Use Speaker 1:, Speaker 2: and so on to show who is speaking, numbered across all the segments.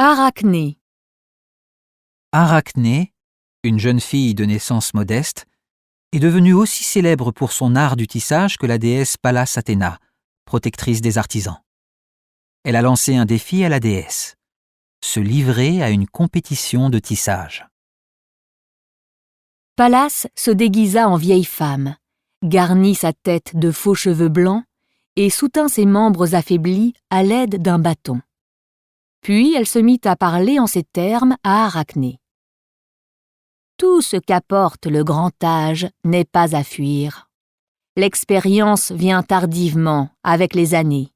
Speaker 1: Arachné.
Speaker 2: Arachné, une jeune fille de naissance modeste, est devenue aussi célèbre pour son art du tissage que la déesse Pallas Athéna, protectrice des artisans. Elle a lancé un défi à la déesse: se livrer à une compétition de tissage.
Speaker 1: Pallas se déguisa en vieille femme, garnit sa tête de faux cheveux blancs et soutint ses membres affaiblis à l'aide d'un bâton. Puis elle se mit à parler en ces termes à Arachné. « Tout ce qu'apporte le grand âge n'est pas à fuir. L'expérience vient tardivement avec les années.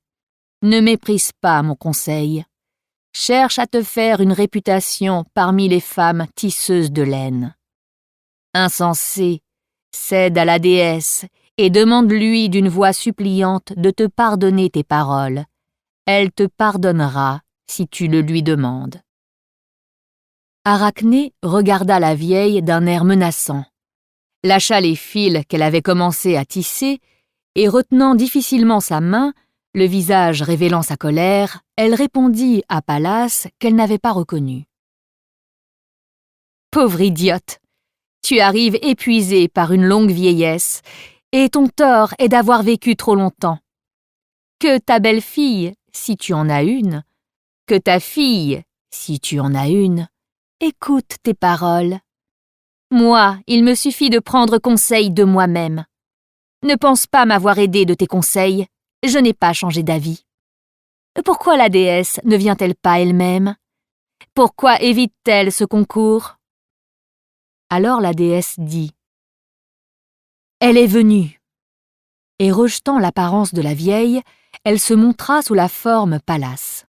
Speaker 1: Ne méprise pas mon conseil. Cherche à te faire une réputation parmi les femmes tisseuses de laine. Insensé, cède à la déesse et demande-lui d'une voix suppliante de te pardonner tes paroles. Elle te pardonnera si tu le lui demandes. » Arachné regarda la vieille d'un air menaçant, lâcha les fils qu'elle avait commencé à tisser et, retenant difficilement sa main, le visage révélant sa colère, elle répondit à Pallas qu'elle n'avait pas reconnu. « Pauvre idiote, tu arrives épuisée par une longue vieillesse, et ton tort est d'avoir vécu trop longtemps. Que ta belle-fille, si tu en as une, que ta fille, si tu en as une, écoute tes paroles. Moi, il me suffit de prendre conseil de moi-même. Ne pense pas m'avoir aidé de tes conseils, je n'ai pas changé d'avis. Pourquoi la déesse ne vient-elle pas elle-même? Pourquoi évite-t-elle ce concours? » Alors la déesse dit: « Elle est venue. » Et rejetant l'apparence de la vieille, elle se montra sous la forme Pallas.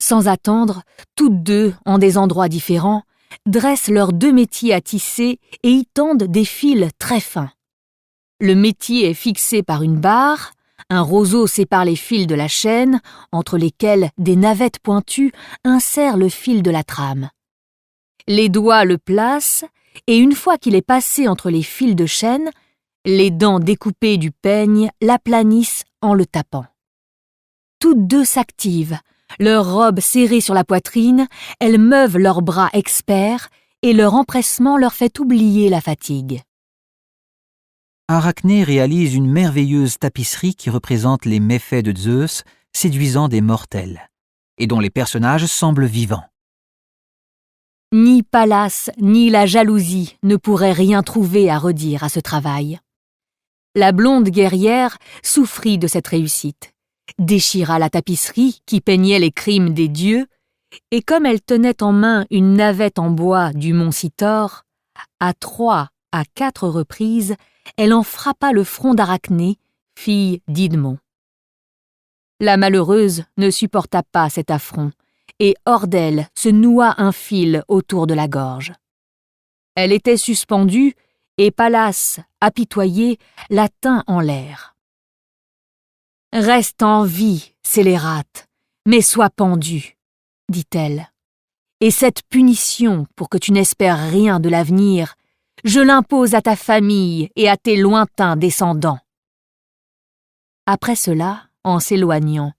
Speaker 1: Sans attendre, toutes deux, en des endroits différents, dressent leurs deux métiers à tisser et y tendent des fils très fins. Le métier est fixé par une barre, un roseau sépare les fils de la chaîne, entre lesquels des navettes pointues insèrent le fil de la trame. Les doigts le placent, et une fois qu'il est passé entre les fils de chaîne, les dents découpées du peigne l'aplanissent en le tapant. Toutes deux s'activent, leurs robes serrées sur la poitrine, elles meuvent leurs bras experts, et leur empressement leur fait oublier la fatigue.
Speaker 2: Arachné réalise une merveilleuse tapisserie qui représente les méfaits de Zeus séduisant des mortels, et dont les personnages semblent vivants.
Speaker 1: Ni Pallas ni la jalousie ne pourraient rien trouver à redire à ce travail. La blonde guerrière souffrit de cette réussite, déchira la tapisserie qui peignait les crimes des dieux, et comme elle tenait en main une navette en bois du mont Sitor, à 3 à 4 reprises, elle en frappa le front d'Arachné, fille d'Idmon. La malheureuse ne supporta pas cet affront, et hors d'elle se noua un fil autour de la gorge. Elle était suspendue, et Pallas, apitoyée, la tint en l'air. « Reste en vie, scélérate, mais sois pendue, » dit-elle. « Et cette punition, pour que tu n'espères rien de l'avenir, je l'impose à ta famille et à tes lointains descendants. » Après cela, en s'éloignant,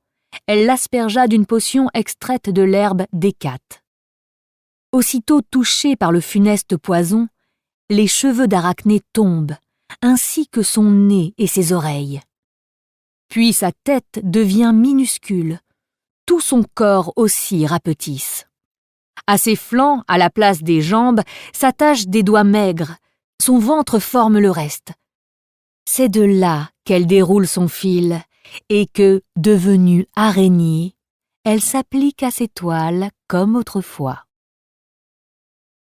Speaker 1: elle l'aspergea d'une potion extraite de l'herbe d'hécate. Aussitôt touchée par le funeste poison, les cheveux d'Arachné tombent, ainsi que son nez et ses oreilles. Puis sa tête devient minuscule, tout son corps aussi rapetisse. À ses flancs, à la place des jambes, s'attachent des doigts maigres, son ventre forme le reste. C'est de là qu'elle déroule son fil, et que, devenue araignée, elle s'applique à ses toiles comme autrefois.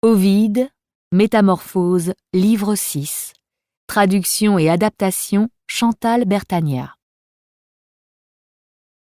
Speaker 1: Ovide, Métamorphose, livre 6. Traduction et adaptation, Chantal Bertagna.